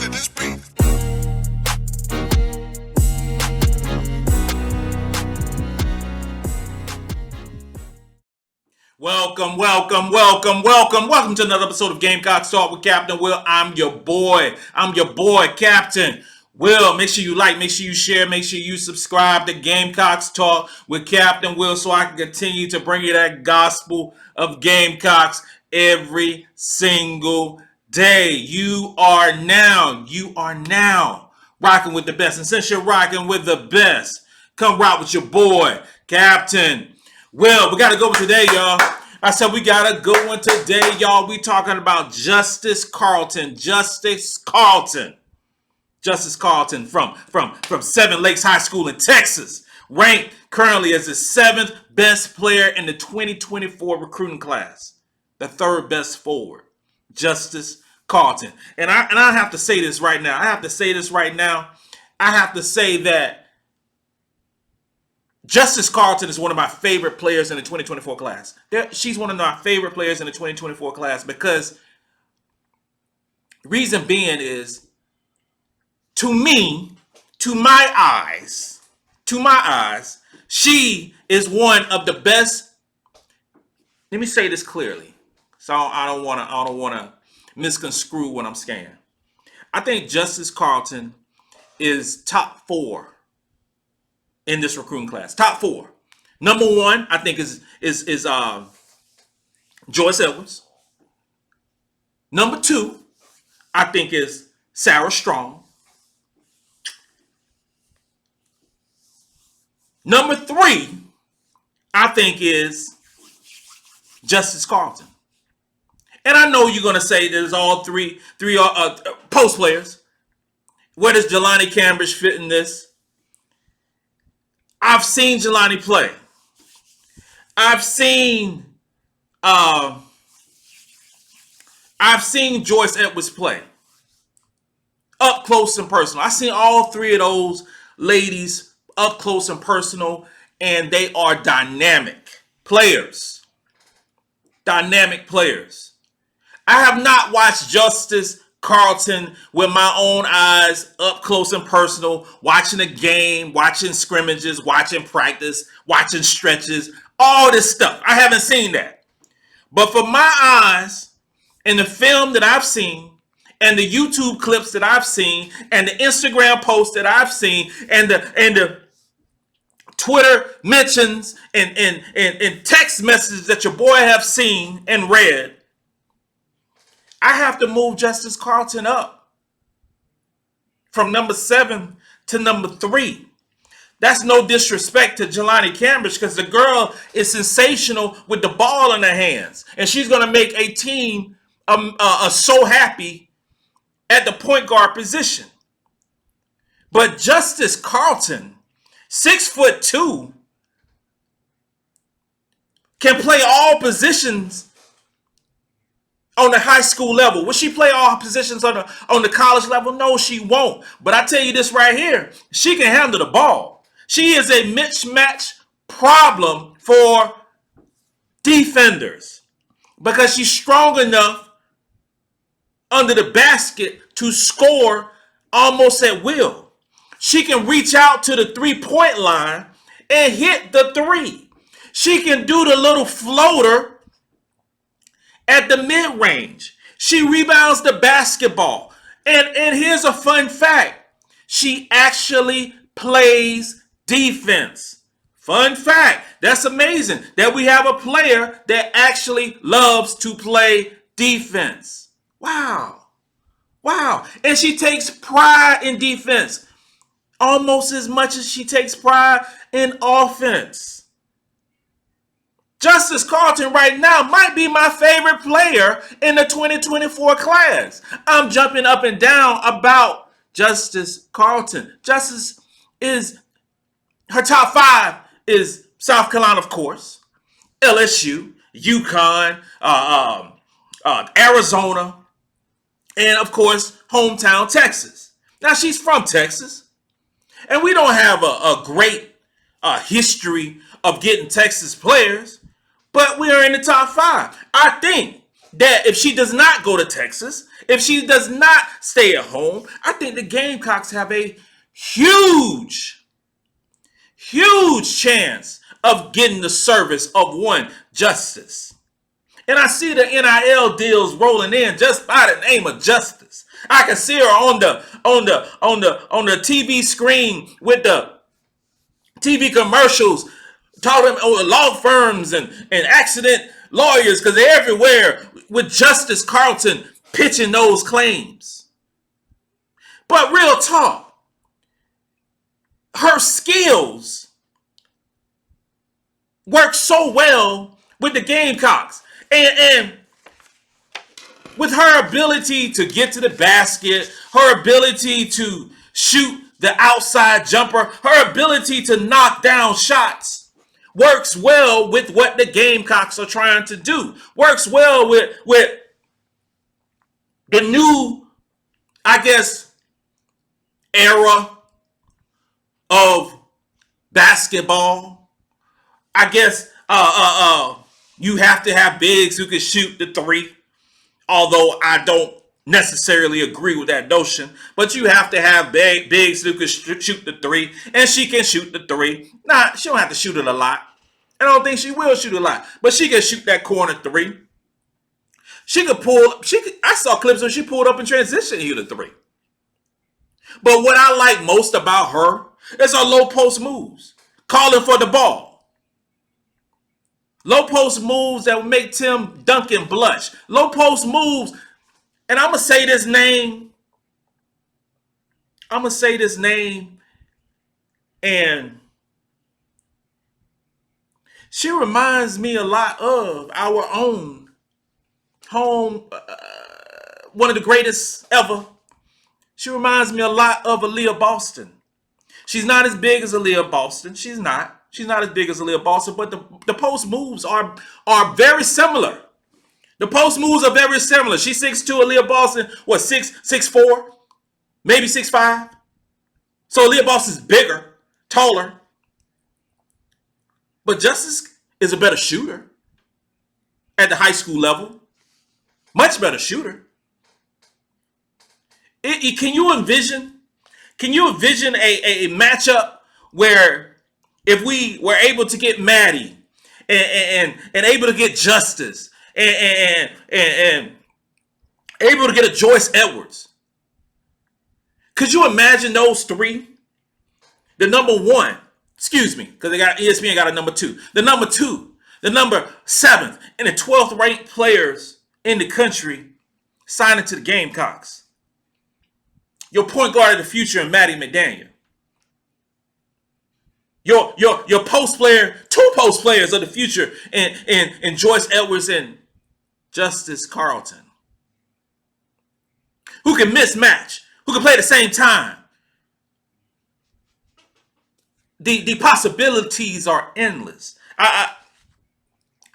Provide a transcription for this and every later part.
to this beat. Welcome to another episode of Gamecocks Talk with Captain Will. I'm your boy, Captain Will. Make sure you like, make sure you share, make sure you subscribe to Gamecocks Talk with Captain Will so I can continue to bring you that gospel of Gamecocks every single day. You are now rocking with the best. And since you're rocking with the best, come rock with your boy, Captain Will. We got to go today, y'all. I said we got to go in today, y'all. We talking about Justice Carlton. Justice Carlton from Seven Lakes High School in Texas. Ranked currently as the 7th best player in the 2024 recruiting class. The 3rd best forward. Justice Carlton. And I have to say this right now. I have to say that Justice Carlton is one of my favorite players in the 2024 class. She's one of my favorite players in the 2024 class because the reason being is, to me, to my eyes, she is one of the best. Let me say this clearly, so I don't want to misconstrue what I'm saying. I think Justice Carlton is top 4 in this recruiting class. Top 4. Number 1, I think is Joyce Edwards. Number 2, I think is Sarah Strong. Number 3, I think is Justice Carlton. And I know you're gonna say there's all three post players. Where does Jelani Cambridge fit in this? I've seen Jelani play. I've seen Joyce Edwards play up close and personal. I've seen all 3 of those ladies up close and personal, and they are dynamic players. I have not watched Justice Carlton with my own eyes, up close and personal, watching a game, watching scrimmages, watching practice, watching stretches, all this stuff. I haven't seen that. But for my eyes, in the film that I've seen, and the YouTube clips that I've seen, and the Instagram posts that I've seen, and the Twitter mentions and text messages that your boy have seen and read, I have to move Justice Carlton up from number 7 to number 3. That's no disrespect to Jelani Cambridge, because the girl is sensational with the ball in her hands, and she's going to make a team so happy at the point guard position. But Justice Carlton, 6'2", can play all positions on the high school level. Will she play all positions on the college level? No, she won't. But I tell you this right here, she can handle the ball. She is a mismatch problem for defenders because she's strong enough under the basket to score almost at will. She can reach out to the 3-point line and hit the 3. She can do the little floater at the mid-range. She rebounds the basketball. And here's a fun fact. She actually plays defense. Fun fact. That's amazing that we have a player that actually loves to play defense. Wow. And she takes pride in defense almost as much as she takes pride in offense. Justice Carlton right now might be my favorite player in the 2024 class. I'm jumping up and down about Justice Carlton. Justice is, her top 5 is South Carolina, of course, LSU, UCONN, Arizona, and of course, hometown Texas. Now, she's from Texas, and we don't have a great history of getting Texas players, but we are in the top 5. I think that if she does not go to Texas, if she does not stay at home, I think the Gamecocks have a huge, huge chance of getting the service of one Justice. And I see the NIL deals rolling in just by the name of Justice. I can see her on the TV screen with the TV commercials talking about law firms and accident lawyers because they're everywhere with Justice Carlton pitching those claims. But real talk, her skills work so well with the Gamecocks. And with her ability to get to the basket, her ability to shoot the outside jumper, her ability to knock down shots works well with what the Gamecocks are trying to do. Works well with the new, I guess, era of basketball. I guess you have to have bigs who can shoot the three, although I don't necessarily agree with that notion. But you have to have bigs who can shoot the three, and she can shoot the three. Nah, she don't have to shoot it a lot. I don't think she will shoot a lot, but she can shoot that corner three. She could pull. I saw clips where she pulled up in transition and hit a three. But what I like most about her is her low post moves, calling for the ball. Low post moves that would make Tim Duncan blush. Low post moves, and I'm going to say this name. And she reminds me a lot of our own home, one of the greatest ever. She reminds me a lot of Aaliyah Boston. She's not as big as Aaliyah Boston. She's not as big as Aaliyah Boston, but the post moves are very similar. The post moves are very similar. She's 6'2", Aaliyah Boston, what, 6'4", maybe 6'5". So Aaliyah Boston's bigger, taller. But Justice is a better shooter at the high school level. Much better shooter. Can you envision a matchup where if we were able to get Maddie and able to get Justice and able to get a Joyce Edwards? Could you imagine those three? The number one, excuse me, because they got ESPN got a number two. The number two, the number 7th, and the 12th ranked players in the country signing to the Gamecocks. Your point guard of the future in Maddie McDaniel. Your post player, 2 post players of the future in Joyce Edwards and Justice Carlton. Who can mismatch, who can play at the same time. The possibilities are endless.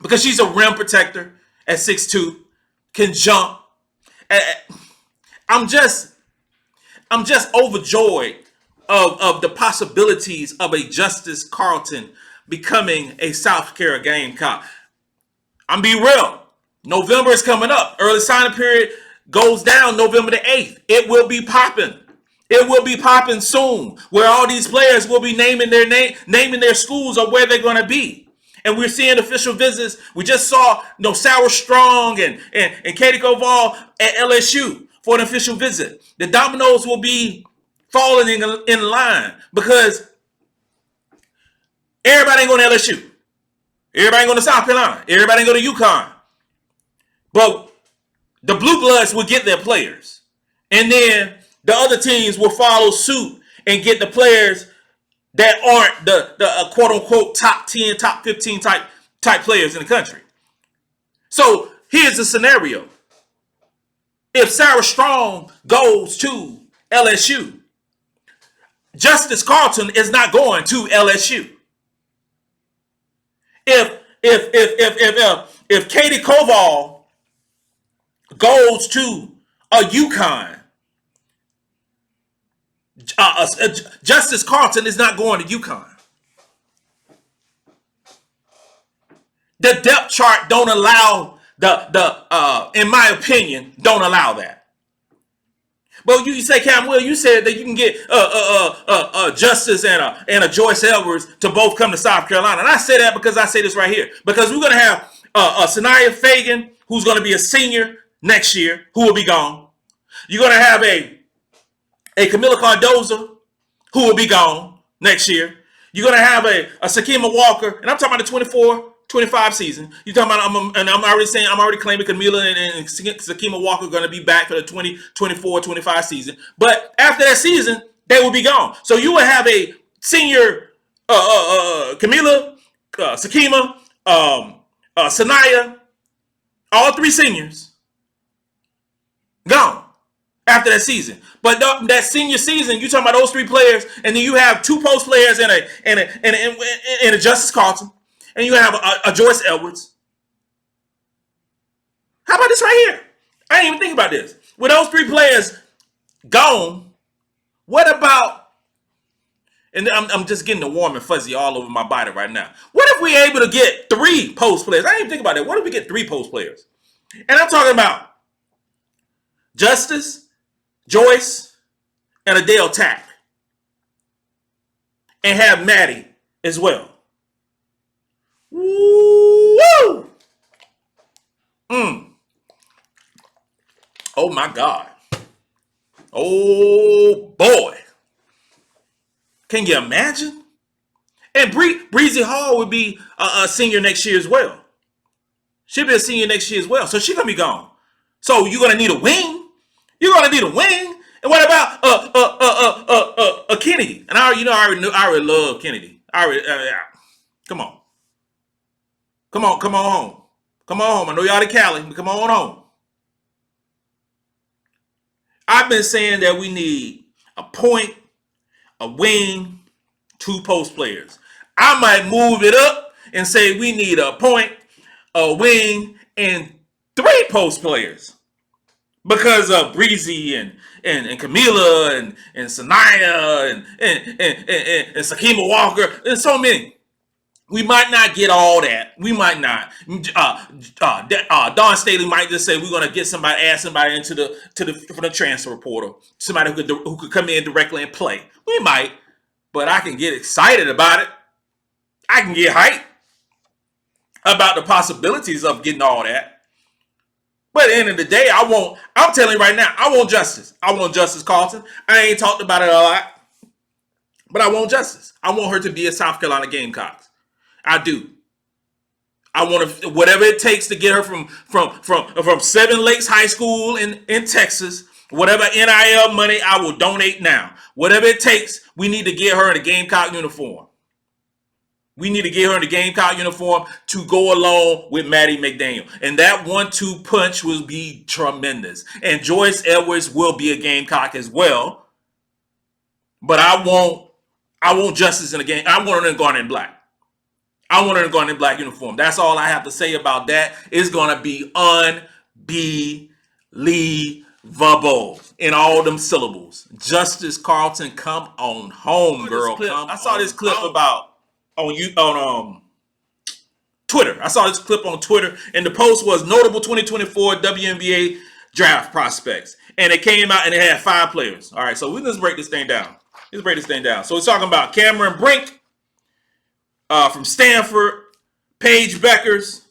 Because she's a rim protector at 6'2", can jump. I'm just overjoyed of the possibilities of a Justice Carlton becoming a South Carolina Gamecock. I'm be real. November is coming up. Early signing period goes down November the 8th. It will be popping. It will be popping soon, where all these players will be naming their schools or where they're going to be. And we're seeing official visits. We just saw Sarah Strong and Katie Koval at LSU for an official visit. The dominoes will be falling in line because everybody ain't going to LSU. Everybody ain't going to South Carolina. Everybody ain't going to UCONN. But the Blue Bloods will get their players. And then the other teams will follow suit and get the players that aren't the quote-unquote top 10, top 15 type players in the country. So here's the scenario. If Sarah Strong goes to LSU, Justice Carlton is not going to LSU. If Katie Koval goes to a UConn, Justice Carlton is not going to UConn. The depth chart don't allow In my opinion, don't allow that. But you say, Cam Will, you said that you can get Justice and a Joyce Edwards to both come to South Carolina. And I say that because I say this right here. Because we're going to have Sanaya Fagan, who's going to be a senior next year, who will be gone. You're going to have a Camila Cardoza, who will be gone next year. You're going to have a Sakima Walker, and I'm talking about the 24-25 season. You're talking about, I'm already claiming Camila and Sakima Walker are going to be back for the 24-25 season. But after that season, they will be gone. So you will have a senior Camila, Sakima, Sanaya, all three seniors gone after that season. But that senior season, you talking about those three players, and then you have two post players and a Justice Carlton, and you have a Joyce Edwards. How about this right here? I didn't even think about this. With those three players gone, what about? And I'm just getting the warm and fuzzy all over my body right now. What if we're able to get three post players? I didn't even think about that. What if we get three post players? And I'm talking about Justice, Joyce, and Adele Tack. And have Maddie as well. Woo! Oh my God. Oh boy. Can you imagine? And Breezy Hall would be a senior next year as well. She'll be a senior next year as well. So she's going to be gone. So you're going to need a wing. You're going to need a wing. And what about Kennedy? And I already love Kennedy. Come on. Come on home. Come on home. I know y'all in Cali, but come on home. I've been saying that we need a point, a wing, two post players. I might move it up and say we need a point, a wing, and three post players. Because of Breezy and Camila and Sanaya and Sakima Walker and so many. We might not get all that. We might not. Don Staley might just say we're going to get somebody, add somebody from the transfer portal, somebody who could come in directly and play. We might, but I can get excited about it. I can get hyped about the possibilities of getting all that. But at the end of the day, I'm telling you right now, I want Justice. I want Justice Carlton. I ain't talked about it a lot, but I want Justice. I want her to be a South Carolina Gamecocks. I do. I want to, whatever it takes to get her from Seven Lakes High School in Texas, whatever NIL money I will donate now. Whatever it takes, we need to get her in a Gamecock uniform. We need to get her in the Gamecock uniform to go along with Maddie McDaniel. And that 1-2 punch will be tremendous. And Joyce Edwards will be a Gamecock as well. But I want Justice in the game. I want her in garnet and black. I want her in garnet and black uniform. That's all I have to say about that. It's going to be unbelievable in all them syllables. Justice Carlton, come on home, girl. I saw this clip about on Twitter. I saw this clip on Twitter, and the post was notable 2024 WNBA draft prospects. And it came out and it had 5 players. All right, so let's break this thing down. So it's talking about Cameron Brink from Stanford, Paige Beckers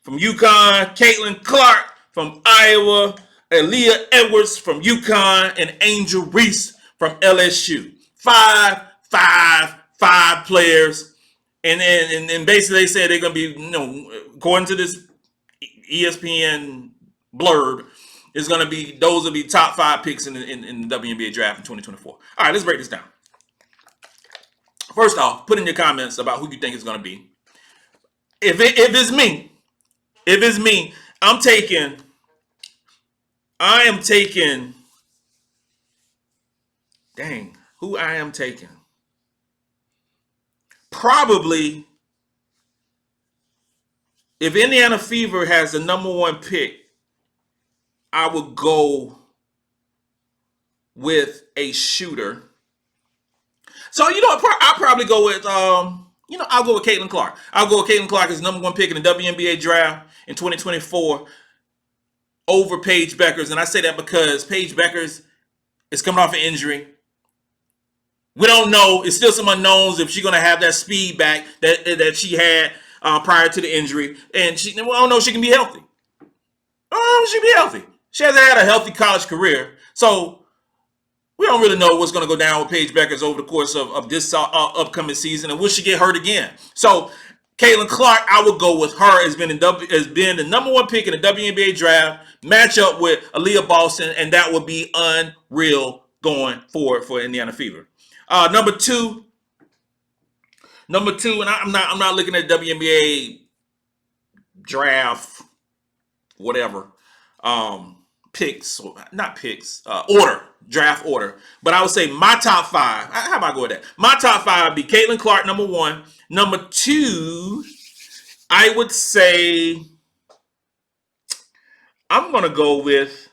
from UConn, Caitlin Clark from Iowa, Aaliyah Edwards from UConn, and Angel Reese from LSU. 5 players. And basically they said they're going to be, according to this ESPN blurb, it's going to be, those will be top 5 picks in the WNBA draft in 2024. All right, let's break this down. First off, put in your comments about who you think it's going to be. If it's me, I am taking, who I am taking. Probably, if Indiana Fever has the number 1 pick, I would go with a shooter. So, I'll probably go with, I'll go with Caitlin Clark. I'll go with Caitlin Clark as number 1 pick in the WNBA draft. in 2024 over Paige Beckers. And I say that because Paige Beckers is coming off an injury. We don't know. It's still some unknowns if she's going to have that speed back that she had prior to the injury. And we don't know if she can be healthy. She be healthy. She hasn't had a healthy college career. So we don't really know what's going to go down with Paige Beckers over the course of this upcoming season. And will she get hurt again? So Caitlin Clark, I would go with her as being the number one pick in the WNBA draft, match up with Aaliyah Boston, and that would be unreal going forward for Indiana Fever. Number two, and I'm not looking at WNBA draft, whatever, picks, not picks, draft order. But I would say my top five. How about I go with that? My top five would be Caitlin Clark, number one. Number two, I would say I'm gonna go with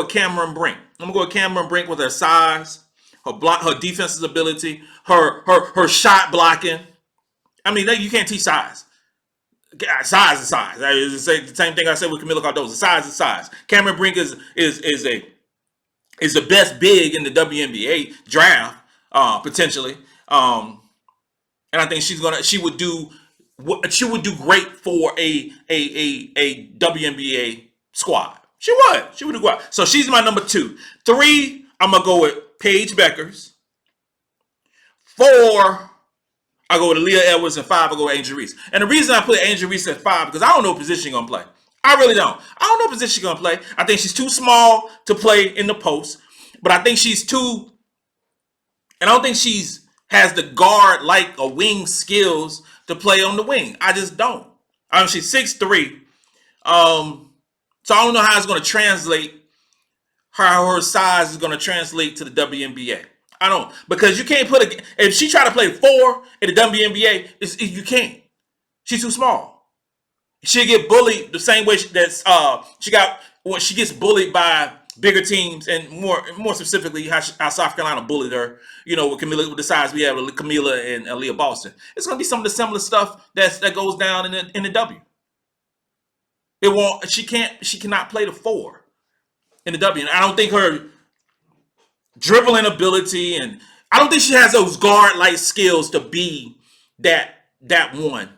Cameron Brink. I'm gonna go with Cameron Brink with her size, her defensive ability, her shot blocking. I mean, you can't teach size. Size is size. It's the same thing I said with Camila Cardozo. Size is size. Cameron Brink is the best big in the WNBA draft, potentially. And I think she would do great for a WNBA squad. She would do great. So she's my number two. Three, I'm gonna go with Paige Beckers. Four, I go with Aaliyah Edwards, and five, I go with Angel Reese. And the reason I put Angel Reese at five because I don't know what position she's gonna play. I really don't. I don't know what position she's gonna play. I think she's too small to play in the post, but I think and I don't think has the guard like a wing skills to play on the wing. I just don't. She's 6'3". So I don't know how it's going to translate. How her size is going to translate to the WNBA. I don't, because you can't if she try to play four in the WNBA, you can't. She's too small. She'll get bullied the same way she gets bullied by bigger teams, and more specifically how South Carolina bullied her. With the size we have with Camila and Aaliyah Boston, it's going to be some of the similar stuff that goes down in the W. It won't. She cannot play the four in the W. And I don't think her dribbling ability, and I don't think she has those guard-like skills to be that one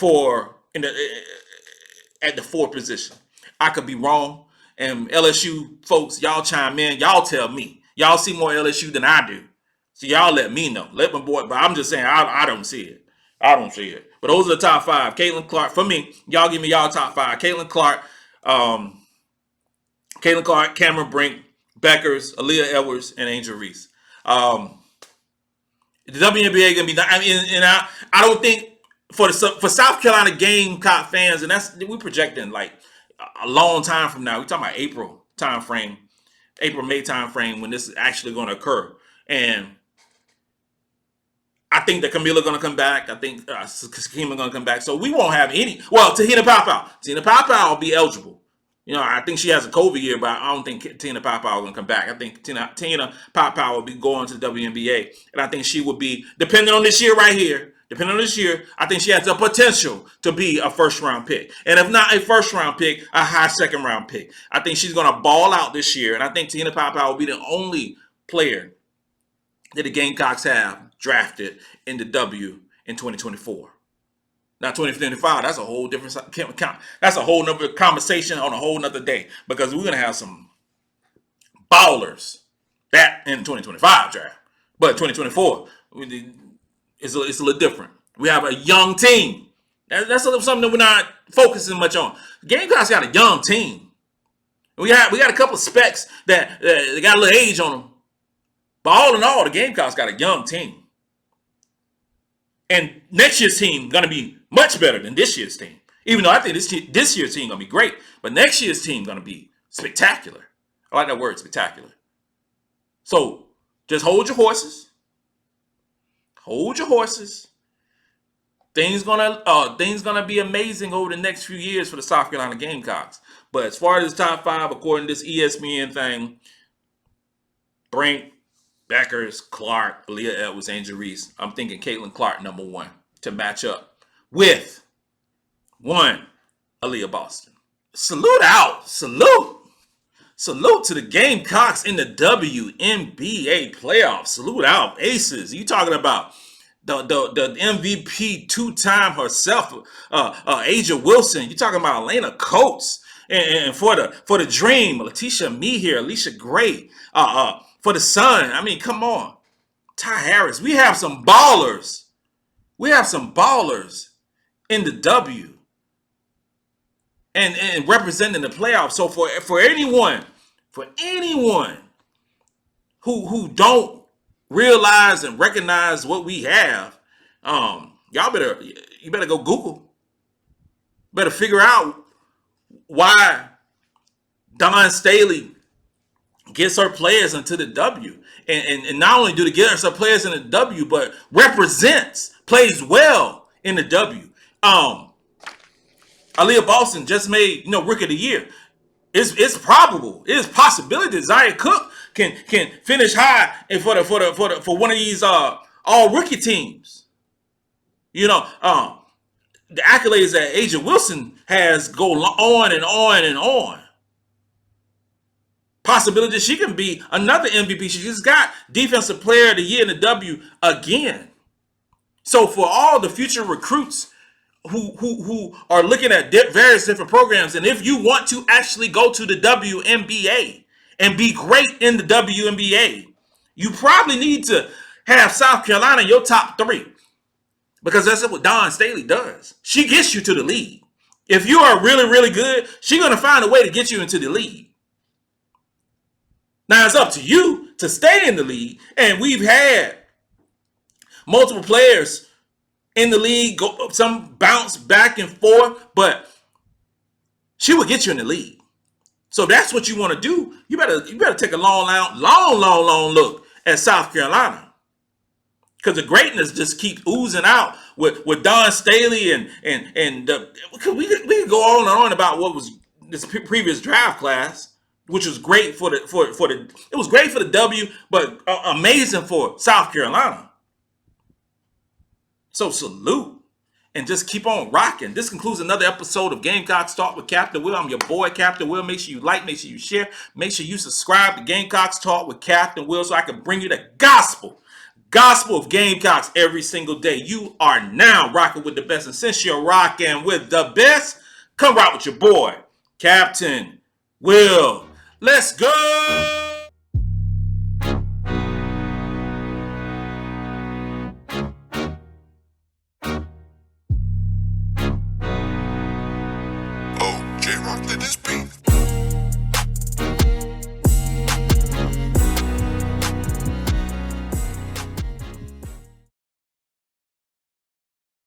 at the four position. I could be wrong. And LSU folks, y'all chime in. Y'all tell me. Y'all see more LSU than I do. So y'all let me know. Let my boy. But I'm just saying, I don't see it. I don't see it. But those are the top five. Caitlin Clark. For me, y'all give me y'all top five. Caitlin Clark, Cameron Brink, Beckers, Aaliyah Edwards, and Angel Reese. The WNBA gonna be. I don't think for South Carolina Gamecock fans, and we're projecting like a long time from now. We're talking about April-May time frame when this is actually going to occur. And I think that Camila going to come back. I think Sakima going to come back. So we won't have any. Well, Tahina Papau will be eligible. I think she has a COVID year, but I don't think Tina Papau is going to come back. I think Tina Papau will be going to the WNBA. And I think she would be, depending on this year right here, I think she has the potential to be a first-round pick. And if not a first-round pick, a high second-round pick. I think she's going to ball out this year. And I think Tina Papau will be the only player that the Gamecocks have drafted in the W in 2024. Now, 2025, that's a whole different count. That's a whole nother conversation on a whole nother day, because we're going to have some ballers that in 2025 draft. But 2024, it's a little different. We have a young team. That's something that we're not focusing much on. Gamecocks got a young team. We got a couple of specs that they got a little age on them. But all in all, the Gamecocks got a young team. And next year's team going to be much better than this year's team. Even though I think this year's team going to be great. But next year's team going to be spectacular. I like that word, spectacular. So just hold your horses. Hold your horses. Things gonna be amazing over the next few years for the South Carolina Gamecocks. But as far as the top five, according to this ESPN thing, Brink, Beckers, Clark, Aaliyah Edwards, Angel Reese, I'm thinking Caitlin Clark number one to match up with one Aaliyah Boston. Salute out. Salute. Salute to the Gamecocks in the WNBA playoffs. Salute out. Aces. You talking about the MVP two-time herself, Asia Wilson. You talking about Elena Coates. And for the Dream, Letitia Mehier, Alicia Gray. For the Sun, I mean, come on. Ty Harris. We have some ballers. We have some ballers in the W. And representing the playoffs. So for anyone who don't realize and recognize what we have, you better go Google. Better figure out why Don Staley gets her players into the W. And not only do they get her players in the W, but plays well in the W. Aaliyah Boston just made Rookie of the Year. It's probable. It is possibility that Zaya Cook can finish high for one of these all rookie teams. The accolades that Asia Wilson has go on and on and on. Possibility that she can be another MVP. She just got Defensive Player of the Year in the W again. So for all the future recruits who are looking at various different programs, and if you want to actually go to the WNBA and be great in the WNBA, you probably need to have South Carolina in your top 3, because that's what Dawn Staley does. She gets you to the league. If you are really, really good, she's going to find a way to get you into the league. Now it's up to you to stay in the league, and we've had multiple players in the league, some bounce back and forth, but she will get you in the league. So that's what you want to do. You better take a long look at South Carolina, because the greatness just keeps oozing out with Dawn Staley and we could go on and on about what was this previous draft class, which was great for the it was great for the W, but amazing for South Carolina. So salute, and just keep on rocking. This concludes another episode of Gamecocks Talk with Captain Will. I'm your boy, Captain Will. Make sure you like, make sure you share, make sure you subscribe to Gamecocks Talk with Captain Will, so I can bring you the gospel of Gamecocks every single day. You are now rocking with the best, and since you're rocking with the best, come rock with your boy, Captain Will. Let's go!